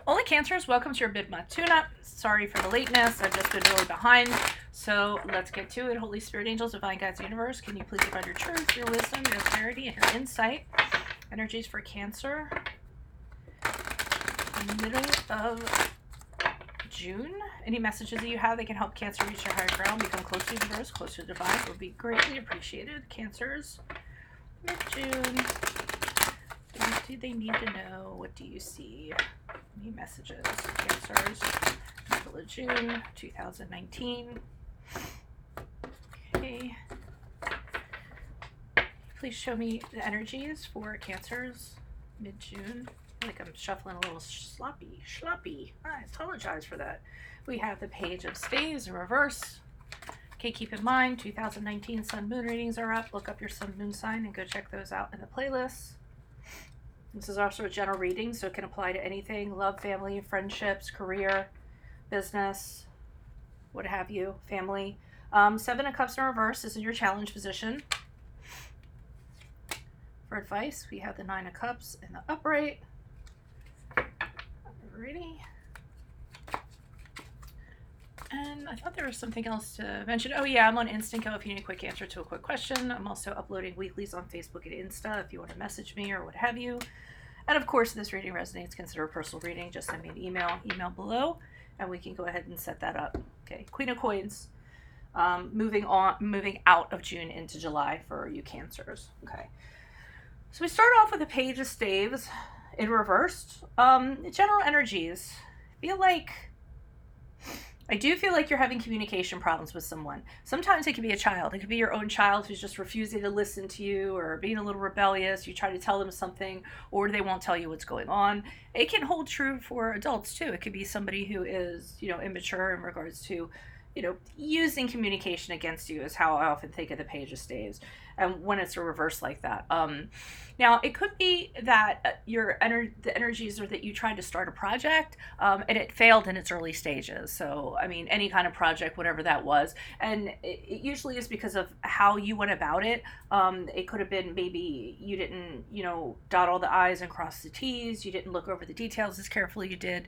Only Cancers, welcome to your mid-month tune-up. Sorry for the lateness. I've just been really behind. So let's get to it. Holy Spirit, Angels, Divine Guides, Universe, can you please provide your truth, your wisdom, your clarity, and your insight? Energies for Cancer. Middle of June. Any messages that you have that can help Cancer reach their higher ground, become closer to the universe, closer to divine, would be greatly appreciated. Cancers, mid-June. What do they need to know? What do you see? Any messages? Cancers, middle of June, 2019. Okay. Please show me the energies for Cancers, mid-June. I feel like I'm shuffling a little sloppy. I apologize for that. We have the Page of Staves in reverse. Okay, keep in mind, 2019 Sun Moon readings are up. Look up your Sun Moon sign and go check those out in the playlist. This is also a general reading, so it can apply to anything. Love, family, friendships, career, business, what have you, family. Seven of Cups in reverse is in your challenge position. For advice, we have the Nine of Cups in the upright. Alrighty. And I thought there was something else to mention. Oh yeah, I'm on Instant Go if you need a quick answer to a quick question. I'm also uploading weeklies on Facebook and Insta if you want to message me or what have you. And of course, if this reading resonates, consider a personal reading. Just send me an email below, and we can go ahead and set that up. Okay, Queen of Coins. Moving out of June into July for you Cancers. Okay. So we start off with the Page of Staves in reversed. General energies. I do feel like you're having communication problems with someone. Sometimes it could be a child. It could be your own child who's just refusing to listen to you or being a little rebellious. You try to tell them something or they won't tell you what's going on. It can hold true for adults too. It could be somebody who is, immature in regards to, using communication against you is how I often think of the Page of Staves. And when it's a reverse like that. Now, it could be that the energies are that you tried to start a project and it failed in its early stages. So, any kind of project, whatever that was. And it usually is because of how you went about it. It could have been maybe you didn't, dot all the I's and cross the T's. You didn't look over the details as carefully as you did.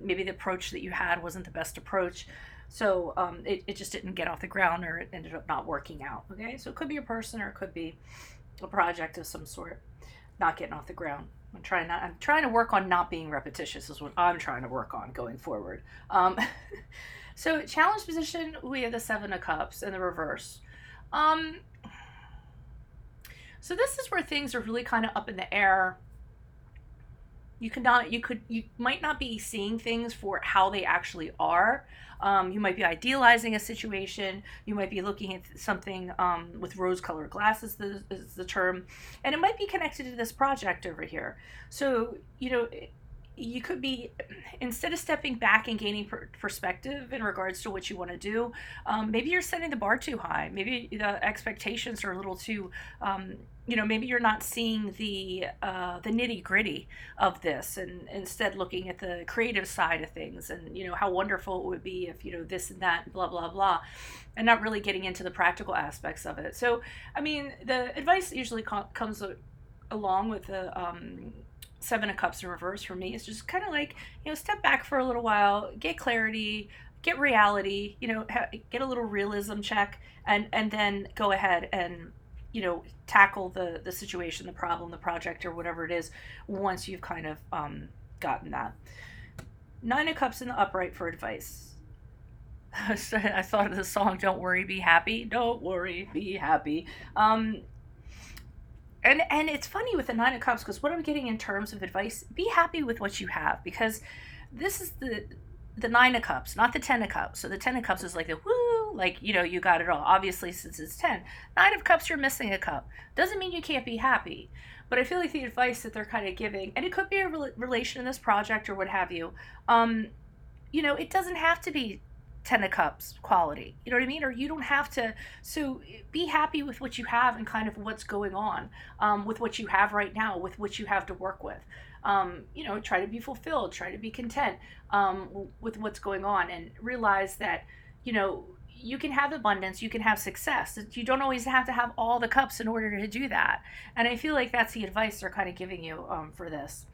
Maybe the approach that you had wasn't the best approach. So it just didn't get off the ground or it ended up not working out. Okay, so it could be a person or it could be a project of some sort not getting off the ground. I'm trying to work on not being repetitious is what I'm trying to work on going forward. So challenge position, we have the Seven of Cups in the reverse. So this is where things are really kind of up in the air. You might not be seeing things for how they actually are. You might be idealizing a situation. You might be looking at something with rose-colored glasses is the term. And it might be connected to this project over here. So, you could be, instead of stepping back and gaining perspective in regards to what you want to do, maybe you're setting the bar too high. Maybe the expectations are a little too, maybe you're not seeing the nitty gritty of this, and instead looking at the creative side of things, and how wonderful it would be if this and that, blah blah blah, and not really getting into the practical aspects of it. So, the advice that usually comes along with the Seven of Cups in reverse for me is just kind of like, step back for a little while, get clarity, get reality, get a little realism check, and then go ahead and, tackle the situation, the problem, the project, or whatever it is once you've kind of gotten that. Nine of Cups in the upright for advice. I thought of the song, Don't Worry, Be Happy. Don't worry, be happy. And it's funny with the Nine of Cups, because what I'm getting in terms of advice, be happy with what you have, because this is the Nine of Cups, not the Ten of Cups. So the Ten of Cups is like the woo, like, you got it all. Obviously, since it's 10. Nine of Cups, you're missing a cup. Doesn't mean you can't be happy. But I feel like the advice that they're kind of giving, and it could be a relation in this project or what have you, it doesn't have to be Ten of Cups quality, you know what I mean? Or you don't have to, so be happy with what you have and kind of what's going on with what you have right now, with what you have to work with. Try to be fulfilled, try to be content with what's going on, and realize that, you can have abundance, you can have success. You don't always have to have all the cups in order to do that. And I feel like that's the advice they're kind of giving you for this.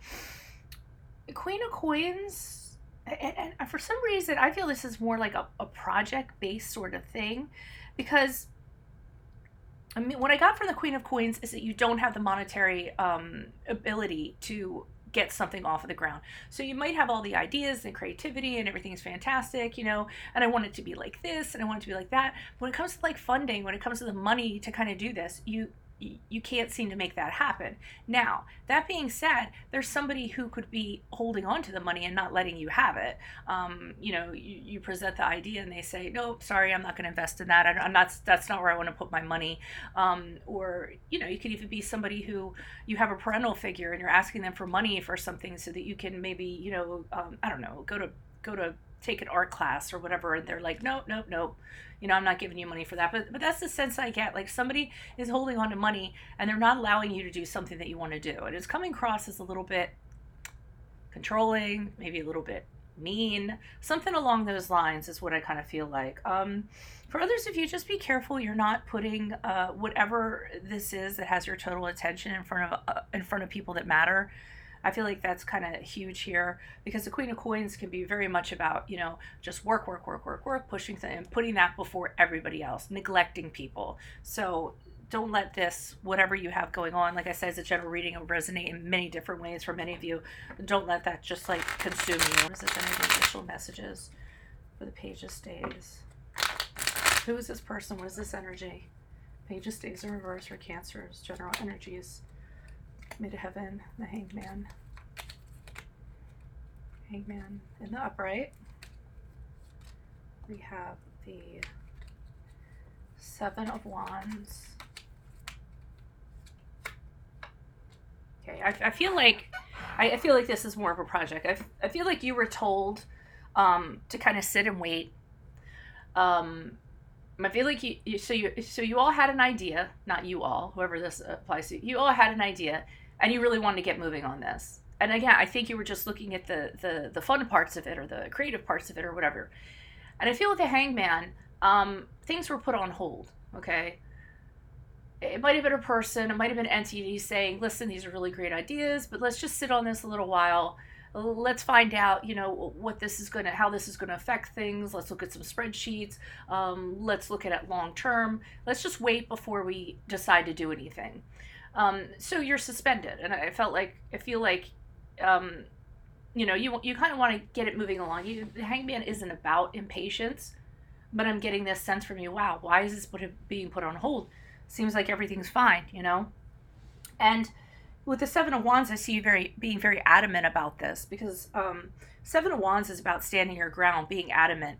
Queen of Coins, and for some reason, I feel this is more like a project-based sort of thing, because I mean, what I got from the Queen of Coins is that you don't have the monetary ability to get something off of the ground. So you might have all the ideas and creativity and everything's fantastic, you know, and I want it to be like this and I want it to be like that. But when it comes to like funding, when it comes to the money to kind of do this, you can't seem to make that happen. Now, that being said, there's somebody who could be holding on to the money and not letting you have it. You know, you present the idea and they say, no, sorry, I'm not going to invest in that. I'm not, that's not where I want to put my money. Or, you know, you could even be somebody who you have a parental figure and you're asking them for money for something so that you can maybe, you know, I don't know, go to take an art class or whatever, and they're like, no, you know, I'm not giving you money for that. But that's the sense I get. Like, somebody is holding on to money and they're not allowing you to do something that you want to do. And it's coming across as a little bit controlling, maybe a little bit mean, something along those lines is what I kind of feel like. For others of you, just be careful you're not putting whatever this is that has your total attention in front of people that matter. I feel like that's kind of huge here, because the Queen of Coins can be very much about, you know, just work, pushing things and putting that before everybody else, neglecting people. So don't let this, whatever you have going on, like I said, as a general reading, it will resonate in many different ways for many of you. Don't let that just like consume you. What is this energy? Additional messages for the Page of Staves. Who is this person? What is this energy? Page of Staves in reverse for Cancers. General energies. Mid Heaven, the Hangman. Hangman in the upright. We have the Seven of Wands. Okay, I feel like this is more of a project. I feel like you were told to kind of sit and wait. I feel like you all had an idea, not you all, whoever this applies to. You all had an idea, and you really wanted to get moving on this. And again, I think you were just looking at the fun parts of it or the creative parts of it or whatever. And I feel with the Hangman, things were put on hold. Okay, it might have been a person, it might have been entities saying, "Listen, these are really great ideas, but let's just sit on this a little while. Let's find out, you know, how this is gonna affect things. Let's look at some spreadsheets. Let's look at it long term. Let's just wait before we decide to do anything." So you're suspended, and I feel like, you know, you kind of want to get it moving along. The Hangman isn't about impatience, but I'm getting this sense from you. Wow, why is this being put on hold? Seems like everything's fine, you know, and with the Seven of Wands, I see you being very adamant about this, because Seven of Wands is about standing your ground, being adamant,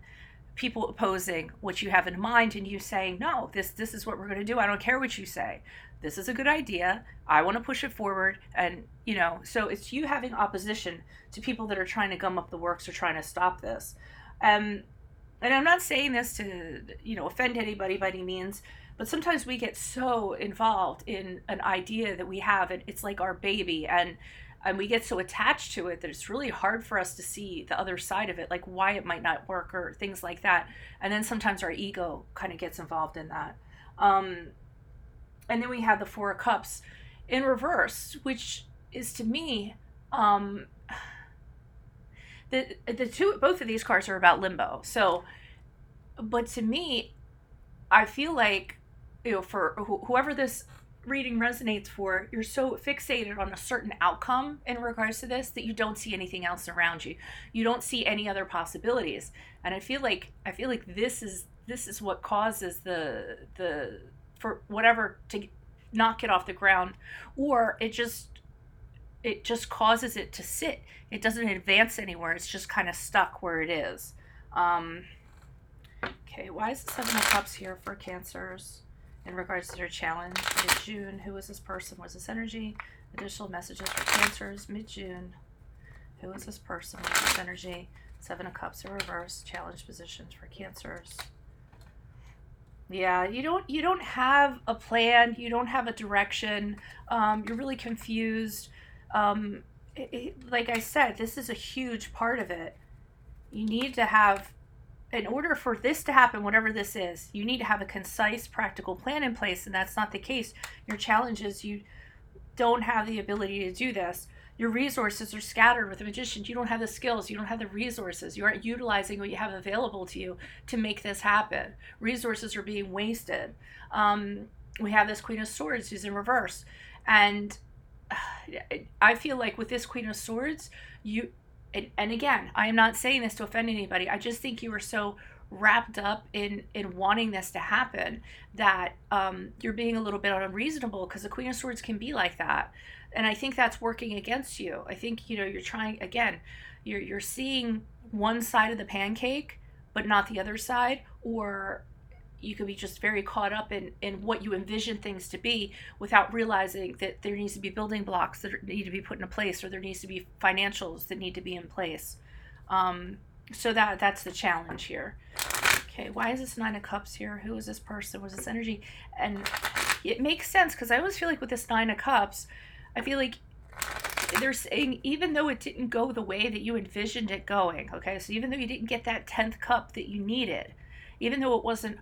people opposing what you have in mind, and you saying, no, this is what we're going to do. I don't care what you say. This is a good idea. I want to push it forward. And, you know, so it's you having opposition to people that are trying to gum up the works or trying to stop this. And I'm not saying this to, you know, offend anybody by any means, but sometimes we get so involved in an idea that we have, and it's like our baby, and we get so attached to it that it's really hard for us to see the other side of it, like why it might not work or things like that. And then sometimes our ego kind of gets involved in that. And then we have the Four of Cups in reverse, which is, to me, both of these cards are about limbo. So, but to me, I feel like, you know, for whoever this reading resonates for, you're so fixated on a certain outcome in regards to this that you don't see anything else around you. You don't see any other possibilities. And I feel like this is what causes the for whatever to not get off the ground, or it just causes it to sit. It doesn't advance anywhere. It's just kind of stuck where it is. Okay, why is the Seven of Cups here for Cancers in regards to their challenge mid-June? Who is this person? What is this energy? Additional messages for Cancers mid-June. Who is this person? What is this energy? Seven of Cups in reverse. Challenge positions for Cancers. Yeah, you don't have a plan. You don't have a direction. You're really confused. Like I said, this is a huge part of it. You need to have, in order for this to happen, whatever this is, you need to have a concise, practical plan in place, and that's not the case. Your challenge is you don't have the ability to do this. Your resources are scattered. With the Magician, you don't have the skills, you don't have the resources, you aren't utilizing what you have available to you to make this happen. Resources are being wasted. We have this Queen of Swords who's in reverse, and I feel like with this Queen of Swords, and again, I am not saying this to offend anybody, I just think you are so wrapped up in wanting this to happen that you're being a little bit unreasonable, because the Queen of Swords can be like that. And I think that's working against you. I think, you're trying, again, you're seeing one side of the pancake, but not the other side, or you could be just very caught up in what you envision things to be without realizing that there needs to be building blocks that need to be put into place, or there needs to be financials that need to be in place. So that's the challenge here. Okay, why is this Nine of Cups here? Who is this person? What is this energy? And it makes sense, because I always feel like with this Nine of Cups, I feel like they're saying, even though it didn't go the way that you envisioned it going, okay, so even though you didn't get that 10th cup that you needed, even though it wasn't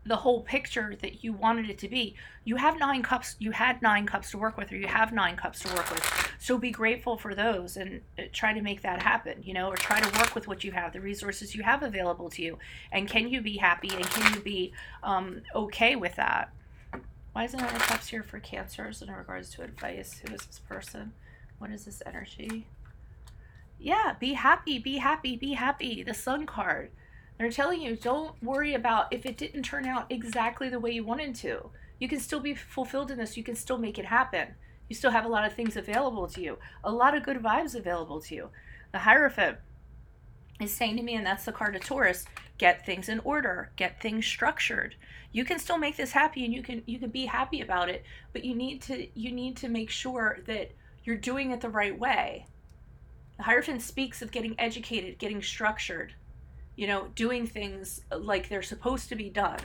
the whole picture that you wanted it to be, you have 9 cups, you had 9 cups to work with, or you have 9 cups to work with. So be grateful for those and try to make that happen, or try to work with what you have, the resources you have available to you. And can you be happy, and can you be okay with that? Why is the Nine of Cups here for Cancers in regards to advice? Who is this person? What is this energy? Yeah, be happy, be happy, be happy. The Sun card. They're telling you, don't worry about if it didn't turn out exactly the way you wanted to. You can still be fulfilled in this. You can still make it happen. You still have a lot of things available to you. A lot of good vibes available to you. The Hierophant is saying to me, and that's the card of Taurus, get things in order, get things structured. You can still make this happy, and you can be happy about it, but you need to make sure that you're doing it the right way. The Hierophant speaks of getting educated, getting structured, doing things like they're supposed to be done.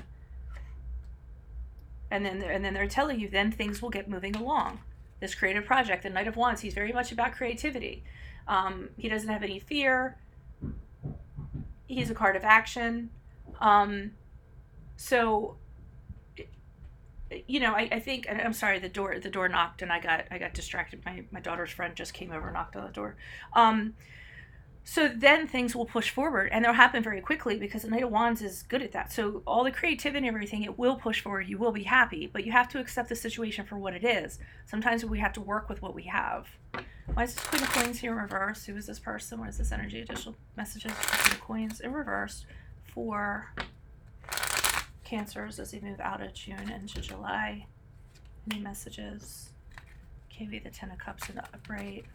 And then they're telling you, then things will get moving along. This creative project, the Knight of Wands, he's very much about creativity. He doesn't have any fear. He's a card of action. So, I think, and I'm sorry, the door knocked, and I got distracted. My daughter's friend just came over and knocked on the door. So then things will push forward, and they'll happen very quickly, because the Knight of Wands is good at that. So all the creativity and everything, it will push forward. You will be happy, but you have to accept the situation for what it is. Sometimes we have to work with what we have. Why is this Queen of Coins here in reverse? Who is this person? What is this energy? Additional messages for Queen of Coins in reverse for Cancers as they move out of June into July. Any messages? Okay, we have the Ten of Cups in the upright.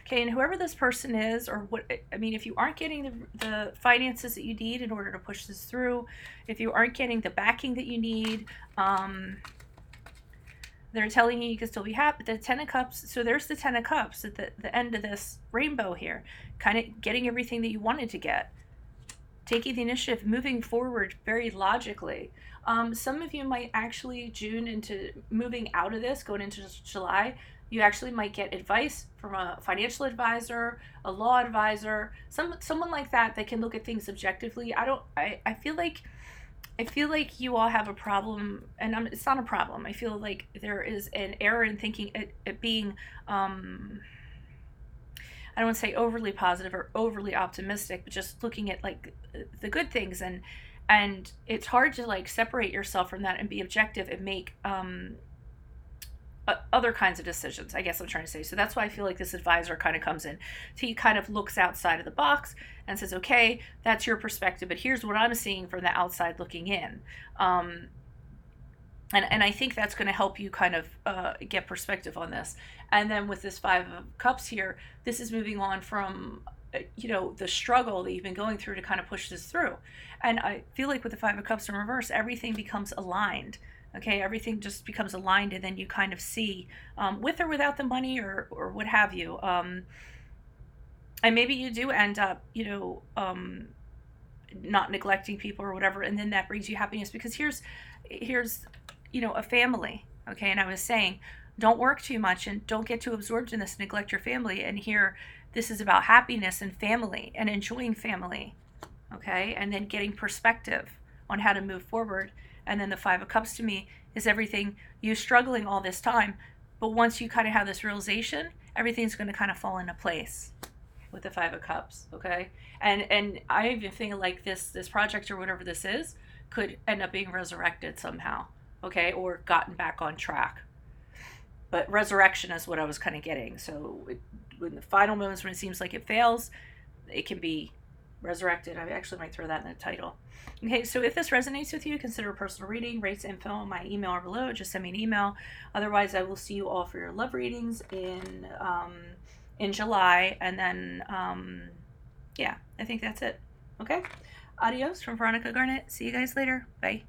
Okay, and whoever this person is, or if you aren't getting the finances that you need in order to push this through, if you aren't getting the backing that you need, they're telling you can still be happy. The Ten of Cups, so there's the Ten of Cups at the end of this rainbow here, kind of getting everything that you wanted to get. Taking the initiative, moving forward very logically. Some of you might actually, June into moving out of this, going into July, you actually might get advice from a financial advisor, a law advisor, someone like that can look at things objectively. I feel like you all have a problem, and it's not a problem. I feel like there is an error in thinking it being, I don't want to say overly positive or overly optimistic, but just looking at like the good things, and it's hard to like separate yourself from that and be objective and make other kinds of decisions, I guess I'm trying to say. So that's why I feel like this advisor kind of comes in. He kind of looks outside of the box and says, okay, that's your perspective, but here's what I'm seeing from the outside looking in. And I think that's going to help you kind of get perspective on this. And then with this Five of Cups here, this is moving on from, the struggle that you've been going through to kind of push this through. And I feel like with the Five of Cups in reverse, everything becomes aligned. Okay, everything just becomes aligned, and then you kind of see, with or without the money or what have you. And maybe you do end up, not neglecting people or whatever, and then that brings you happiness, because here's a family. Okay, and I was saying, don't work too much and don't get too absorbed in this, neglect your family. And here, this is about happiness and family and enjoying family. Okay, and then getting perspective on how to move forward. And then the Five of Cups to me is everything you struggling all this time. But once you kind of have this realization everything's going to kind of fall into place with the Five of Cups, okay? And I even feel like this project or whatever this is could end up being resurrected somehow, okay, or gotten back on track. But resurrection is what I was kind of getting. So in the final moments when it seems like it fails, it can be resurrected. I actually might throw that in the title. Okay, so if this resonates with you, consider a personal reading. Rates info, my email are below. Just send me an email. Otherwise, I will see you all for your love readings in July, and then yeah, I think that's it. Okay, adios from Veronica Garnett. See you guys later. Bye.